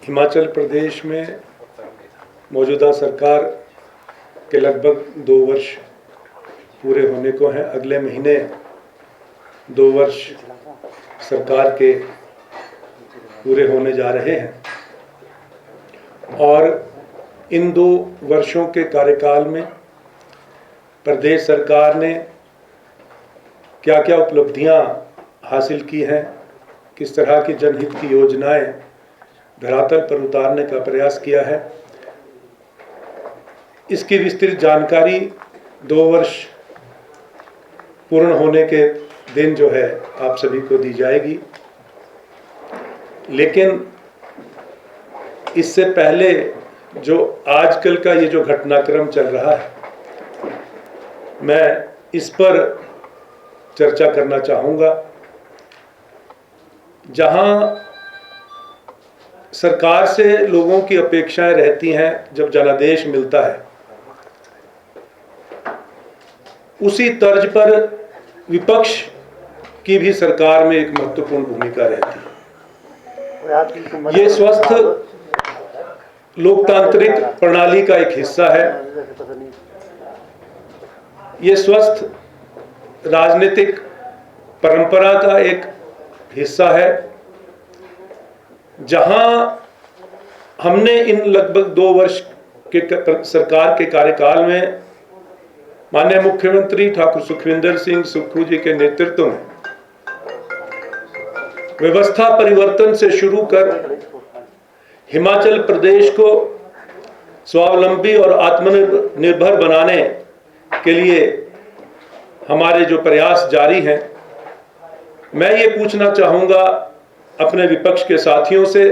हिमाचल प्रदेश में मौजूदा सरकार के लगभग 2 वर्ष पूरे होने को हैं। अगले महीने 2 वर्ष सरकार के पूरे होने जा रहे हैं और इन 2 वर्षों के कार्यकाल में प्रदेश सरकार ने क्या क्या उपलब्धियां हासिल की हैं, किस तरह की जनहित की योजनाएं धरातल पर उतारने का प्रयास किया है, इसकी विस्तृत जानकारी 2 वर्ष पूर्ण होने के दिन जो है आप सभी को दी जाएगी। लेकिन इससे पहले जो आजकल का ये जो घटनाक्रम चल रहा है, मैं इस पर चर्चा करना चाहूँगा। जहाँ सरकार से लोगों की अपेक्षाएं रहती हैं, जब जनादेश मिलता है, उसी तर्ज पर विपक्ष की भी सरकार में एक महत्वपूर्ण भूमिका रहती है। ये स्वस्थ लोकतांत्रिक प्रणाली का एक हिस्सा है। ये स्वस्थ राजनीतिक परंपरा का एक हिस्सा है, जहां हमने इन लगभग 2 वर्ष के सरकार के कार्यकाल में माननीय मुख्यमंत्री ठाकुर सुखविंदर सिंह सुक्खू जी के नेतृत्व में व्यवस्था परिवर्तन से शुरू कर हिमाचल प्रदेश को स्वावलंबी और आत्मनिर्भर बनाने के लिए हमारे जो प्रयास जारी हैं। मैं ये पूछना चाहूँगा अपने विपक्ष के साथियों से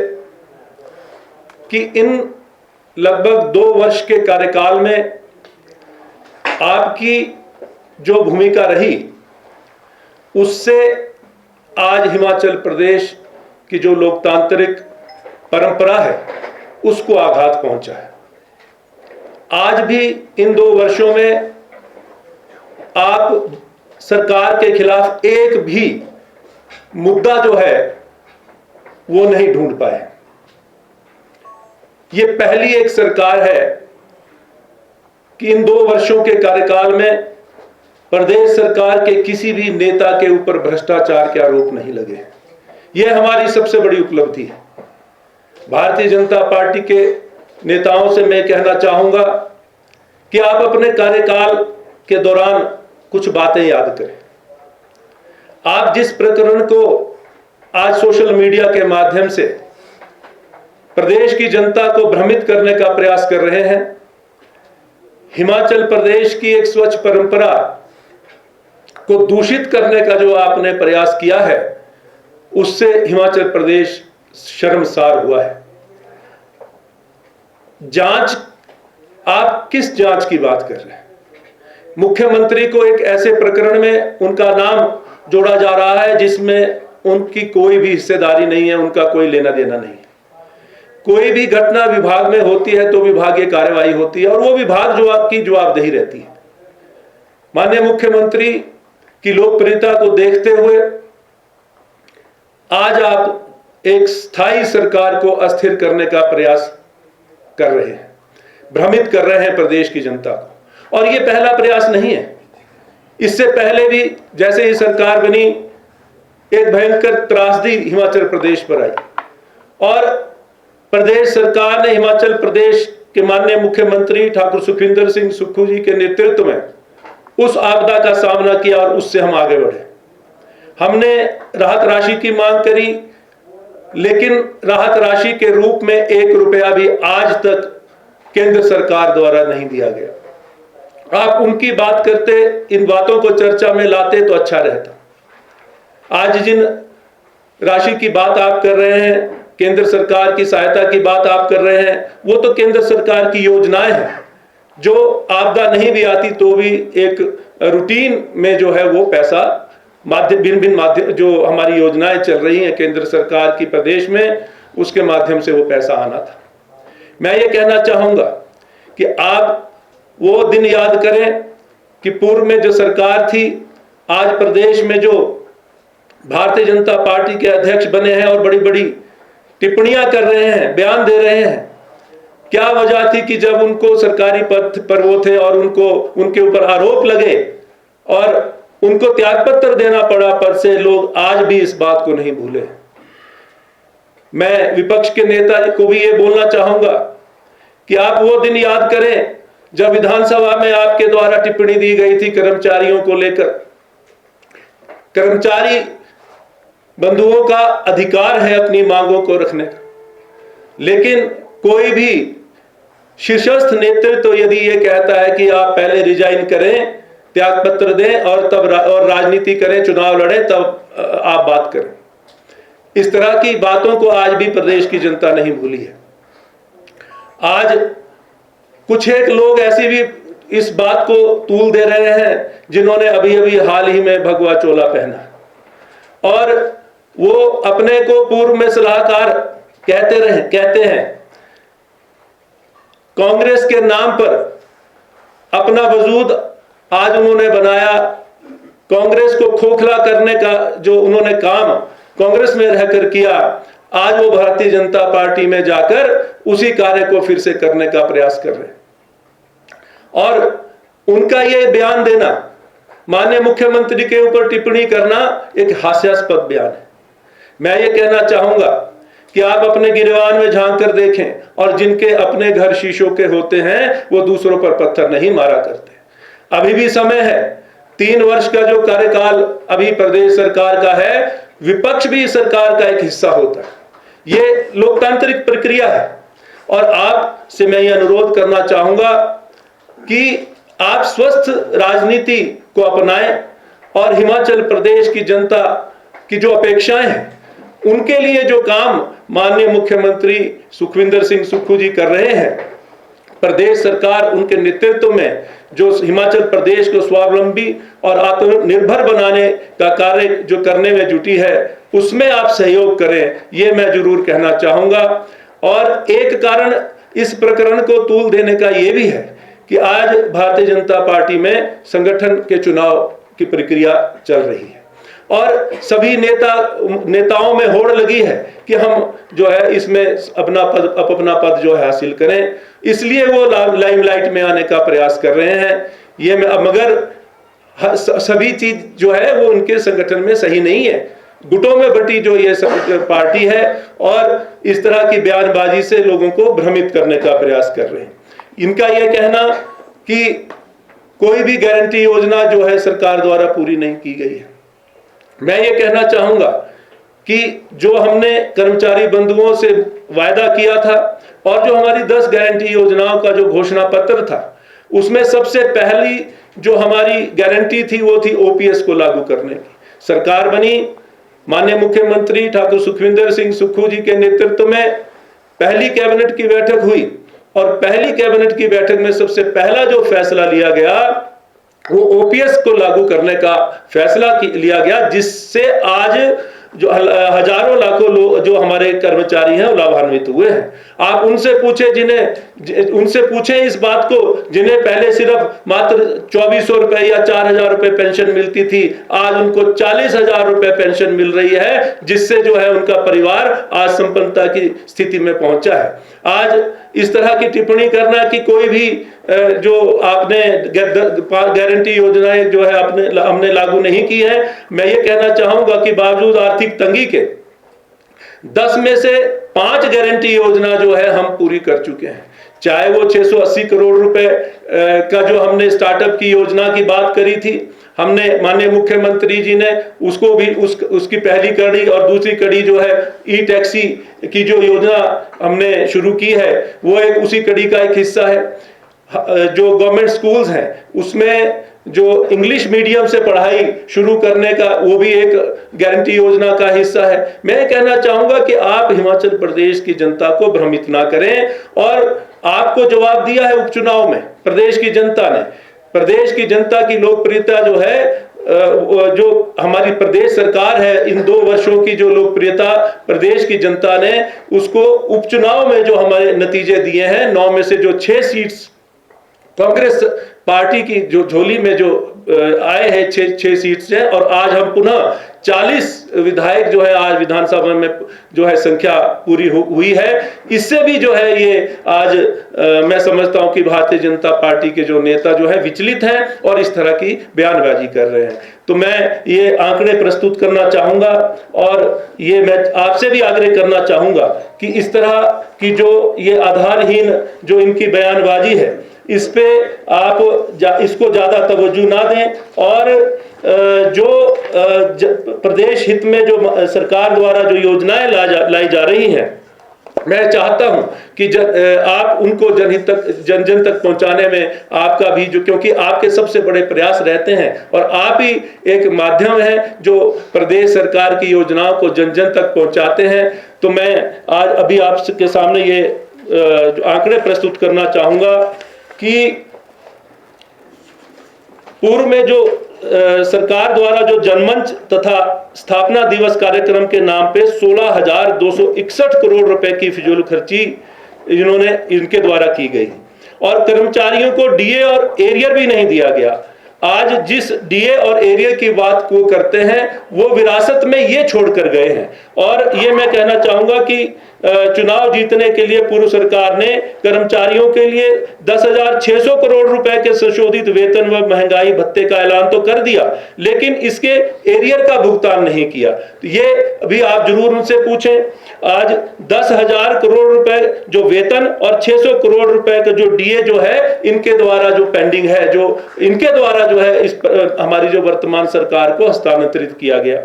कि इन लगभग 2 वर्ष के कार्यकाल में आपकी जो भूमिका रही, उससे आज हिमाचल प्रदेश की जो लोकतांत्रिक परंपरा है उसको आघात पहुंचा है। आज भी इन 2 वर्षों में आप सरकार के खिलाफ एक भी मुद्दा जो है वो नहीं ढूंढ पाए। ये पहली एक सरकार है कि इन 2 वर्षों के कार्यकाल में प्रदेश सरकार के किसी भी नेता के ऊपर भ्रष्टाचार के आरोप नहीं लगे। यह हमारी सबसे बड़ी उपलब्धि है। भारतीय जनता पार्टी के नेताओं से मैं कहना चाहूंगा कि आप अपने कार्यकाल के दौरान कुछ बातें याद करें। आप जिस प्रकरण को आज सोशल मीडिया के माध्यम से प्रदेश की जनता को भ्रमित करने का प्रयास कर रहे हैं, हिमाचल प्रदेश की एक स्वच्छ परंपरा को दूषित करने का जो आपने प्रयास किया है, उससे हिमाचल प्रदेश शर्मसार हुआ है। जांच, आप किस जांच की बात कर रहे हैं? मुख्यमंत्री को एक ऐसे प्रकरण में उनका नाम जोड़ा जा रहा है जिसमें उनकी कोई भी हिस्सेदारी नहीं है, उनका कोई लेना देना नहीं है। कोई भी घटना विभाग में होती है तो विभागीय कार्यवाही होती है और वो विभाग जो आपकी जवाबदेही रहती है। माननीय मुख्यमंत्री की लोकप्रियता को देखते हुए आज आप एक स्थायी सरकार को अस्थिर करने का प्रयास कर रहे हैं, भ्रमित कर रहे हैं प्रदेश की जनता को। और ये पहला प्रयास नहीं है। इससे पहले भी जैसे ही सरकार बनी, एक भयंकर त्रासदी हिमाचल प्रदेश पर आई और प्रदेश सरकार ने हिमाचल प्रदेश के माननीय मुख्यमंत्री ठाकुर सुखविंदर सिंह सुक्खू जी के नेतृत्व में उस आपदा का सामना किया और उससे हम आगे बढ़े। हमने राहत राशि की मांग करी, लेकिन राहत राशि के रूप में 1 रुपया भी आज तक केंद्र सरकार द्वारा नहीं दिया गया। आप उनकी बात करते, इन बातों को चर्चा में लाते तो अच्छा रहता। आज जिन राशि की बात आप कर रहे हैं, केंद्र सरकार की सहायता की बात आप कर रहे हैं, वो तो केंद्र सरकार की योजनाएं हैं जो आपदा नहीं भी आती तो भी एक रूटीन में जो है वो पैसा भिन्न माध्यम जो हमारी योजनाएं चल रही हैं केंद्र सरकार की प्रदेश में, उसके माध्यम से वो पैसा आना था। मैं ये कहना चाहूंगा कि आप वो दिन याद करें कि पूर्व में जो सरकार थी, आज प्रदेश में जो भारतीय जनता पार्टी के अध्यक्ष बने हैं और बड़ी बड़ी टिप्पणियां कर रहे हैं, बयान दे रहे हैं। क्या वजह थी कि जब उनको सरकारी पद पर वो थे और उनके ऊपर आरोप लगे और उनको त्यागपत्र देना पड़ा पद से, लोग आज भी इस बात को नहीं भूले। मैं विपक्ष के नेता को भी ये बोलना चाहूंगा कि आप वो दिन याद करें जब विधानसभा में आपके द्वारा टिप्पणी दी गई थी कर्मचारियों को लेकर। कर्मचारी बंधुओं का अधिकार है अपनी मांगों को रखने का, लेकिन कोई भी शीर्षस्थ नेतृत्व तो यदि ये कहता है कि आप पहले रिजाइन करें, त्यागपत्र दें और तब राजनीति करें, चुनाव लड़ें, तब आप बात करें। इस तरह की बातों को आज भी प्रदेश की जनता नहीं भूली है। आज कुछ एक लोग ऐसे भी इस बात को तूल दे रहे हैं जिन्होंने अभी अभी हाल ही में भगवा चोला पहना और वो अपने को पूर्व में सलाहकार कहते हैं। कांग्रेस के नाम पर अपना वजूद आज उन्होंने बनाया। कांग्रेस को खोखला करने का जो उन्होंने काम कांग्रेस में रहकर किया, आज वो भारतीय जनता पार्टी में जाकर उसी कार्य को फिर से करने का प्रयास कर रहे हैं। और उनका ये बयान देना, माननीय मुख्यमंत्री के ऊपर टिप्पणी करना, एक हास्यास्पद बयान है। मैं ये कहना चाहूंगा कि आप अपने गिरवान में झांक कर देखें और जिनके अपने घर शीशों के होते हैं वो दूसरों पर पत्थर नहीं मारा करते। अभी भी समय है। 3 वर्ष का जो कार्यकाल अभी प्रदेश सरकार का है, विपक्ष भी सरकार का एक हिस्सा होता है। ये लोकतांत्रिक प्रक्रिया है और आपसे मैं ये अनुरोध करना चाहूंगा कि आप स्वस्थ राजनीति को अपनाएं और हिमाचल प्रदेश की जनता की जो अपेक्षाएं हैं उनके लिए जो काम माननीय मुख्यमंत्री सुखविंदर सिंह सुक्खू जी कर रहे हैं, प्रदेश सरकार उनके नेतृत्व में जो हिमाचल प्रदेश को स्वावलंबी और आत्मनिर्भर बनाने का कार्य जो करने में जुटी है, उसमें आप सहयोग करें, ये मैं जरूर कहना चाहूंगा। और एक कारण इस प्रकरण को तूल देने का ये भी है कि आज भारतीय जनता पार्टी में संगठन के चुनाव की प्रक्रिया चल रही है और सभी नेताओं में होड़ लगी है कि हम जो है इसमें अपना पद जो है हासिल करें, इसलिए वो लाइमलाइट में आने का प्रयास कर रहे हैं। ये मगर सभी चीज जो है वो उनके संगठन में सही नहीं है। गुटों में बटी जो ये पार्टी है और इस तरह की बयानबाजी से लोगों को भ्रमित करने का प्रयास कर रहे हैं। इनका यह कहना कि कोई भी गारंटी योजना जो है सरकार द्वारा पूरी नहीं की गई है। मैं ये कहना चाहूंगा कि जो हमने कर्मचारी बंधुओं से वायदा किया था और जो हमारी 10 गारंटी योजनाओं का जो घोषणा पत्र था, उसमें सबसे पहली जो हमारी गारंटी थी वो थी ओपीएस को लागू करने की। सरकार बनी, माननीय मुख्यमंत्री ठाकुर सुखविंदर सिंह सुक्खू जी के नेतृत्व में पहली कैबिनेट की बैठक हुई और पहली कैबिनेट की बैठक में सबसे पहला जो फैसला लिया गया वो ओपीएस को लागू करने का फैसला लिया गया, जिससे आज जो हजारों लाखों लोग जो हमारे कर्मचारी हैं वो लाभान्वित हुए हैं। आप उनसे पूछें इस बात को जिन्हें पहले सिर्फ मात्र 2400 रुपए या 4000 रुपए पेंशन मिलती थी, आज उनको 40,000 रुपए पेंशन मिल रही है, जिससे जो है उनका परिवार आज संपन्नता की स्थिति में पहुंचा है। आज इस तरह की टिप्पणी करना कि कोई भी जो आपने गारंटी योजनाएं जो है हमने लागू नहीं की है, मैं ये कहना चाहूंगा कि बावजूद आर्थिक तंगी के 10 में से 5 गारंटी योजना जो है हम पूरी कर चुके हैं। चाहे वो 680 करोड़ रुपए का जो हमने स्टार्टअप की योजना की बात करी थी, हमने माननीय मुख्यमंत्री जी ने उसको भी उसकी पहली कड़ी और दूसरी कड़ी जो है ई टैक्सी की जो योजना हमने शुरू की है वो एक उसी कड़ी का एक हिस्सा है। जो गवर्नमेंट स्कूल्स हैं उसमें जो इंग्लिश मीडियम से पढ़ाई शुरू करने का वो भी एक गारंटी योजना का हिस्सा है। मैं कहना चाहूंगा कि आप हिमाचल प्रदेश की जनता को भ्रमित ना करें और आपको जवाब दिया है उपचुनाव में प्रदेश की जनता ने। प्रदेश की जनता की लोकप्रियता जो है जो हमारी प्रदेश सरकार है, इन 2 वर्षों की जो लोकप्रियता प्रदेश की जनता ने उसको उपचुनाव में जो हमारे नतीजे दिए हैं, 9 में से जो 6 सीट्स कांग्रेस पार्टी की जो झोली में जो आए हैं 6 सीट्स हैं और आज हम पुनः 40 विधायक जो है आज विधानसभा में जो है संख्या पूरी हुई है। इससे भी जो है ये आज मैं समझता हूं कि भारतीय जनता पार्टी के जो नेता जो है विचलित हैं और इस तरह की बयानबाजी कर रहे हैं। तो मैं ये आंकड़े प्रस्तुत करना चाहूंगा और ये मैं आपसे भी आग्रह करना चाहूंगा कि इस तरह की जो ये आधारहीन जो इनकी बयानबाजी है, इस पे आप इसको ज्यादा तवज्जो ना दें और जो प्रदेश हित में जो सरकार द्वारा जो योजनाएं लाई जा रही हैं, मैं चाहता हूं कि आप उनको जनहित तक जन जन तक पहुंचाने में आपका भी जो, क्योंकि आपके सबसे बड़े प्रयास रहते हैं और आप ही एक माध्यम है जो प्रदेश सरकार की योजनाओं को जन जन तक पहुंचाते हैं। तो मैं आज अभी आपके सामने ये आंकड़े प्रस्तुत करना चाहूंगा कि पूर्व में जो सरकार द्वारा जो जनमंच तथा स्थापना दिवस कार्यक्रम के नाम पे 16,261 करोड़ रुपए की फिजूल खर्ची इन्होंने इनके द्वारा की गई और कर्मचारियों को डीए और एरियर भी नहीं दिया गया। आज जिस डीए और एरियर की बात को करते हैं वो विरासत में ये छोड़कर गए हैं। और ये मैं कहना चाहूंगा कि चुनाव जीतने के लिए पूर्व सरकार ने कर्मचारियों के लिए 10,600 करोड़ रुपए के संशोधित वेतन व महंगाई भत्ते का ऐलान तो कर दिया, लेकिन इसके एरियर का भुगतान नहीं किया। तो ये भी आप जरूर उनसे पूछें। आज 10,000 करोड़ रुपए जो वेतन और 600 करोड़ रुपए का जो डीए जो है इनके द्वारा जो पेंडिंग है, जो इनके द्वारा जो है इस हमारी जो वर्तमान सरकार को हस्तांतरित किया गया।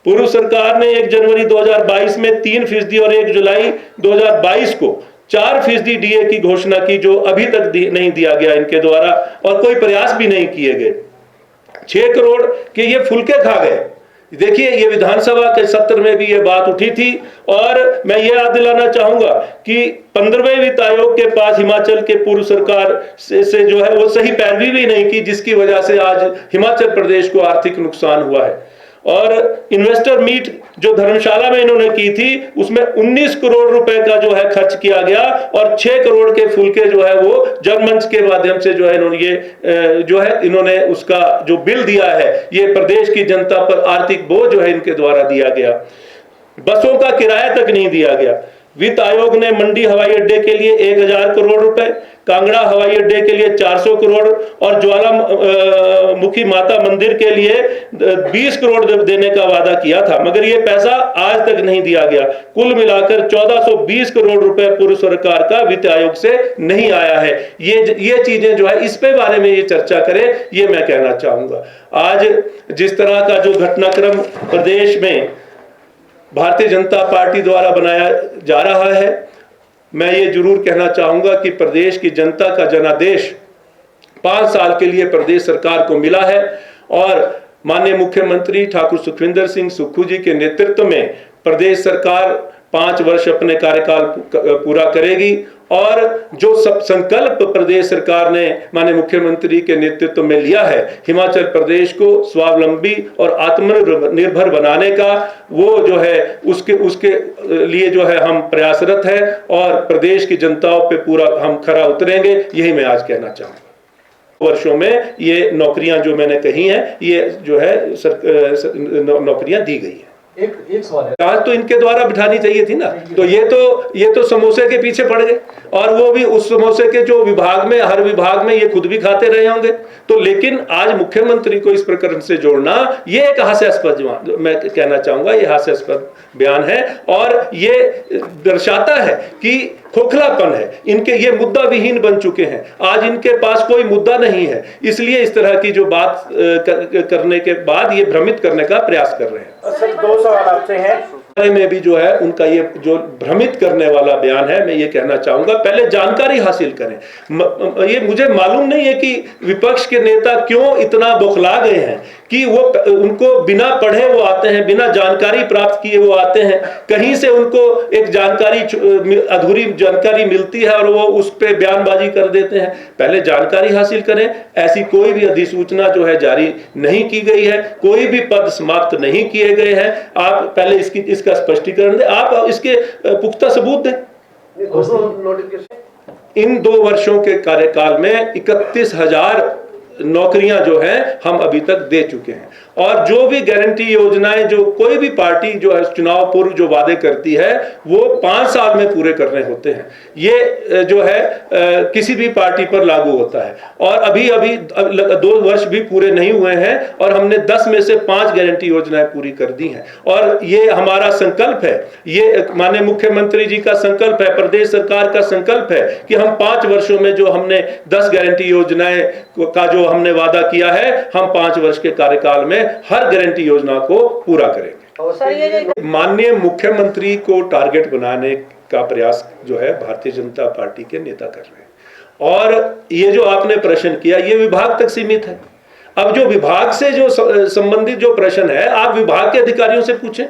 पूर्व सरकार ने 1 जनवरी 2022 में 3% और 1 जुलाई 2022 को 4% डीए की घोषणा की, जो अभी तक नहीं दिया गया इनके द्वारा और कोई प्रयास भी नहीं किए गए। 6 करोड़ के ये फुलके खा गए। देखिए, ये विधानसभा के सत्र में भी ये बात उठी थी और मैं ये याद दिलाना चाहूंगा कि 15वें वित्त आयोग के पास हिमाचल के पूर्व सरकार से जो है वो सही पैरवी भी नहीं की, जिसकी वजह से आज हिमाचल प्रदेश को आर्थिक नुकसान हुआ है। और इन्वेस्टर मीट जो धर्मशाला में इन्होंने की थी उसमें 19 करोड़ रुपए का जो है खर्च किया गया और 6 करोड़ के फुलके जो है वो जनमंच के माध्यम से जो है इन्होंने ये जो है इन्होंने उसका जो बिल दिया है, ये प्रदेश की जनता पर आर्थिक बोझ जो है इनके द्वारा दिया गया। बसों का किराया तक नहीं दिया गया। वित्त आयोग ने मंडी हवाई अड्डे के लिए 1,000 करोड़ रुपए, कांगड़ा हवाई अड्डे के लिए 400 करोड़ और ज्वालामुखी माता मंदिर के लिए 20 करोड़ देने का वादा किया था, मगर ये पैसा आज तक नहीं दिया गया। कुल मिलाकर 1420 करोड़ रुपए पूर्व सरकार का वित्त आयोग से नहीं आया है। ये चीजें जो है इस पे बारे में ये चर्चा करें, ये मैं कहना चाहूंगा। आज जिस तरह का जो घटनाक्रम प्रदेश में भारतीय जनता पार्टी द्वारा बनाया जा रहा है, मैं ये जरूर कहना चाहूंगा कि प्रदेश की जनता का जनादेश 5 साल के लिए प्रदेश सरकार को मिला है और माननीय मुख्यमंत्री ठाकुर सुखविंदर सिंह सुक्खू जी के नेतृत्व में प्रदेश सरकार 5 वर्ष अपने कार्यकाल पूरा करेगी और जो सब संकल्प प्रदेश सरकार ने माननीय मुख्यमंत्री के नेतृत्व में लिया है, हिमाचल प्रदेश को स्वावलंबी और आत्मनिर्भर बनाने का, वो जो है उसके लिए जो है हम प्रयासरत हैं और प्रदेश की जनताओं पे पूरा हम खरा उतरेंगे। यही मैं आज कहना चाहूँगा। वर्षों में ये नौकरियां जो मैंने कही हैं, ये जो है नौकरियां दी गई है। एक सवाल है, आज तो इनके द्वारा बिठानी चाहिए थी ना, तो ये तो समोसे के पीछे पड़ गए और वो भी उस समोसे के जो विभाग में, हर विभाग में ये खुद भी खाते रहे होंगे। तो लेकिन आज मुख्यमंत्री को इस प्रकरण से जोड़ना, ये एक हास्यास्पद, मैं कहना चाहूंगा ये हास्यास्पद बयान है और ये दर्शाता है कि खोखलापन है इनके, ये मुद्दा विहीन बन चुके हैं। आज इनके पास कोई मुद्दा नहीं है, इसलिए इस तरह की जो बात करने के बाद ये भ्रमित करने का प्रयास कर रहे हैं। सर 2 सवाल आपसे हैं में भी जो है उनका ये जो भ्रमित करने वाला बयान है, मैं ये कहना चाहूंगा पहले जानकारी हासिल करें। ये मुझे मालूम नहीं है कि विपक्ष के नेता क्यों इतना बौखला गए हैं कि वो उनको बिना पढ़े वो आते हैं, बिना जानकारी प्राप्त किए वो आते हैं, कहीं से उनको एक जानकारी अधूरी जानकारी मिलती है और वो उस पर बयानबाजी कर देते हैं। पहले जानकारी हासिल करें। ऐसी कोई भी अधिसूचना जो है जारी नहीं की गई है, कोई भी पद समाप्त नहीं किए गए हैं। आप पहले इसका स्पष्टीकरण दें, आप इसके पुख्ता सबूत दें। इन 2 वर्षों के कार्यकाल में 31,000 नौकरियां जो हैं हम अभी तक दे चुके हैं और जो भी गारंटी योजनाएं जो कोई भी पार्टी जो है चुनाव पूर्व जो वादे करती है वो 5 साल में पूरे करने होते हैं। ये जो है किसी भी पार्टी पर लागू होता है। और अभी 2 वर्ष भी पूरे नहीं हुए हैं और हमने 10 में से 5 गारंटी योजनाएं पूरी कर दी हैं। और ये हमारा संकल्प है, ये माननीय मुख्यमंत्री जी का संकल्प है, प्रदेश सरकार का संकल्प है कि हम 5 वर्षों में जो हमने 10 गारंटी योजनाएं का जो हमने वादा किया है, हम 5 वर्ष के कार्यकाल में हर गारंटी योजना को पूरा करेंगे। माननीय मुख्यमंत्री को टारगेट बनाने का प्रयास जो है भारतीय जनता पार्टी के नेता कर रहे हैं। और ये जो आपने प्रश्न किया ये विभाग तक सीमित है। अब जो विभाग से जो संबंधित जो प्रश्न है आप विभाग के अधिकारियों से पूछें,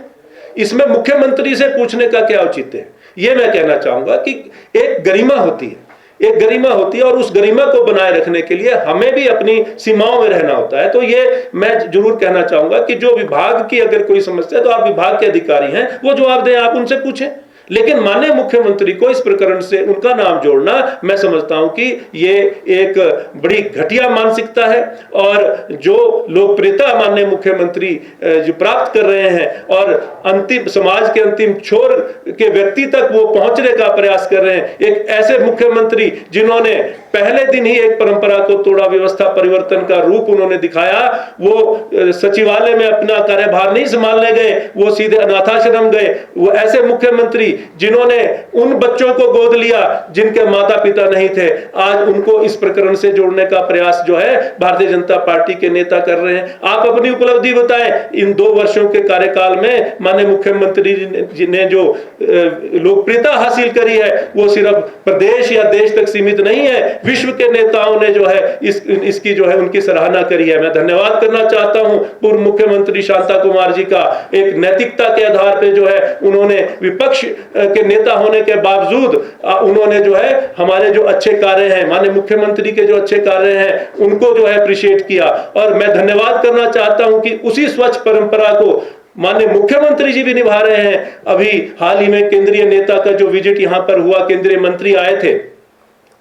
इसमें मुख्यमंत्री से पूछने का क्या औचित्य है। ये मैं कहना चाहूंगा कि एक गरिमा होती है, एक गरिमा होती है और उस गरिमा को बनाए रखने के लिए हमें भी अपनी सीमाओं में रहना होता है। तो ये मैं जरूर कहना चाहूंगा कि जो विभाग की अगर कोई समस्या है तो आप विभाग के अधिकारी हैं, वो जवाब दें, आप उनसे पूछें। लेकिन माननीय मुख्यमंत्री को इस प्रकरण से उनका नाम जोड़ना मैं समझता हूं कि ये एक बड़ी घटिया मानसिकता है। और जो लोकप्रियता माननीय मुख्यमंत्री जो प्राप्त कर रहे हैं और अंतिम समाज के अंतिम छोर के व्यक्ति तक वो पहुंचने का प्रयास कर रहे हैं, एक ऐसे मुख्यमंत्री जिन्होंने पहले दिन ही एक परंपरा को तोड़ा, व्यवस्था परिवर्तन का रूप उन्होंने दिखाया। वो सचिवालय में अपना कार्यभार नहीं संभालने गए, वो सीधे अनाथाश्रम गए। वो ऐसे मुख्यमंत्री जिन्होंने उन बच्चों को गोद लिया जिनके माता पिता नहीं थे, आज उनको इस प्रकरण से जोड़ने का प्रयास जो है भारतीय जनता पार्टी के नेता कर रहे हैं। आप अपनी उपलब्धि बताएं, इन 2 वर्षों के कार्यकाल में माननीय मुख्यमंत्री जी ने जो लोकप्रियता हासिल करी है वो सिर्फ प्रदेश या देश तक सीमित नहीं है, विश्व के नेताओं ने जो है इसकी जो है उनकी सराहना करी है। मैं धन्यवाद करना चाहता हूं पूर्व मुख्यमंत्री शांता कुमार जी का। एक नैतिकता के आधार पे जो है उन्होंने विपक्ष के नेता होने के बावजूद उन्होंने जो है हमारे जो अच्छे कार्य हैं, माननीय मुख्यमंत्री के जो अच्छे कार्य हैं उनको जो है अप्रिशिएट किया। और मैं धन्यवाद करना चाहता हूं कि उसी स्वच्छ परंपरा को माननीय मुख्यमंत्री जी भी निभा रहे हैं। अभी हाल ही में केंद्रीय नेता का जो विजिट यहां पर हुआ, केंद्रीय मंत्री आए थे,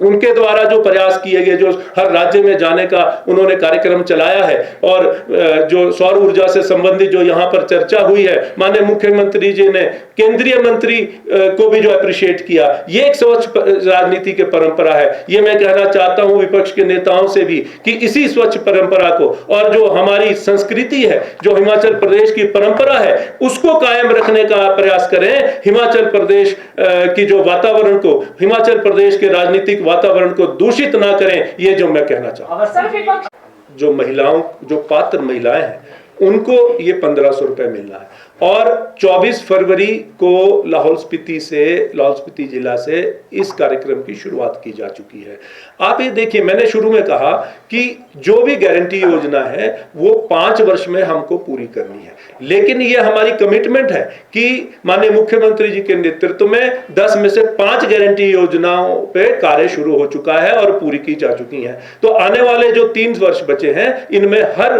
उनके द्वारा जो प्रयास किए गए, जो हर राज्य में जाने का उन्होंने कार्यक्रम चलाया है और जो सौर ऊर्जा से संबंधित जो यहाँ पर चर्चा हुई है, माननीय मुख्यमंत्री जी ने केंद्रीय मंत्री को भी जो अप्रिशिएट किया। ये एक स्वच्छ राजनीति की परंपरा है। ये मैं कहना चाहता हूँ विपक्ष के नेताओं से भी कि इसी स्वच्छ परंपरा को और जो हमारी संस्कृति है, जो हिमाचल प्रदेश की परंपरा है, उसको कायम रखने का प्रयास करें। हिमाचल प्रदेश की जो वातावरण को, हिमाचल प्रदेश के राजनीतिक वातावरण को दूषित ना करें, ये जो मैं कहना चाहता हूं। जो महिलाओं, जो पात्र महिलाएं हैं, उनको ये 1500 रुपए मिलना है। और 24 फरवरी को लाहौल स्पीति जिला से इस कार्यक्रम की शुरुआत की जा चुकी है। आप ये देखिए, मैंने शुरू में कहा कि जो भी गारंटी योजना है वो 5 वर्ष में हमको पूरी करनी है। लेकिन ये हमारी कमिटमेंट है कि माननीय मुख्यमंत्री जी के नेतृत्व में 10 में से 5 गारंटी योजनाओं पे कार्य शुरू हो चुका है और पूरी की जा चुकी है। तो आने वाले जो 3 वर्ष बचे हैं, इनमें हर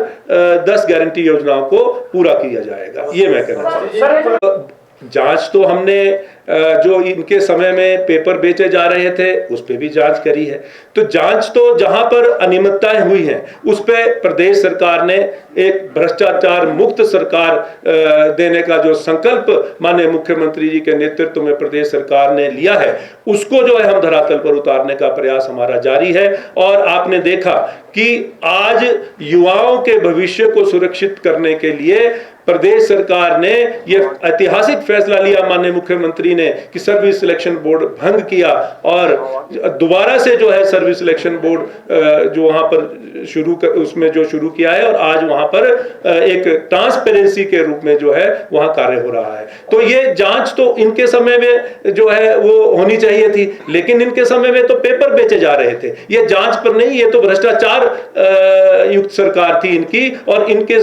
10 गारंटी योजनाओं को पूरा किया जाएगा। ये मैं कहना चाहता हूं। जांच तो हमने जो इनके समय में पेपर बेचे जा रहे थे उस पे भी जांच करी है। तो जांच तो जहां पर अनियमितताएं हुई हैं उस पे प्रदेश सरकार ने एक भ्रष्टाचार मुक्त सरकार देने का जो संकल्प माननीय मुख्यमंत्री जी के नेतृत्व में प्रदेश सरकार ने लिया है, उसको जो है हम धरातल पर उतारने का प्रयास हमारा जारी है। और आपने देखा कि आज युवाओं के भविष्य को सुरक्षित करने के लिए प्रदेश सरकार ने यह ऐतिहासिक फैसला लिया, माननीय मुख्यमंत्री ने, कि सर्विस सिलेक्शन बोर्ड भंग किया और दोबारा से जो है सर्विस सिलेक्शन बोर्ड जो वहां पर उसमें जो शुरू किया है और आज वहां पर एक ट्रांसपेरेंसी के रूप में जो है वहां कार्य हो रहा है। तो ये जांच तो इनके समय में जो है वो होनी चाहिए थी, लेकिन इनके समय में तो पेपर बेचे जा रहे थे। ये जांच पर नहीं, ये तो भ्रष्टाचार युक्त सरकार थी इनकी, और इनके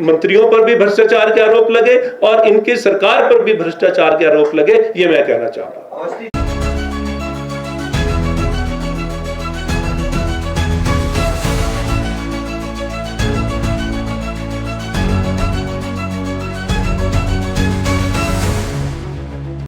मंत्रियों पर भी भ्रष्टाचार के आरोप लगे और इनकी सरकार पर भी भ्रष्टाचार के आरोप लगे। ये मैं कहना चाहता हूं।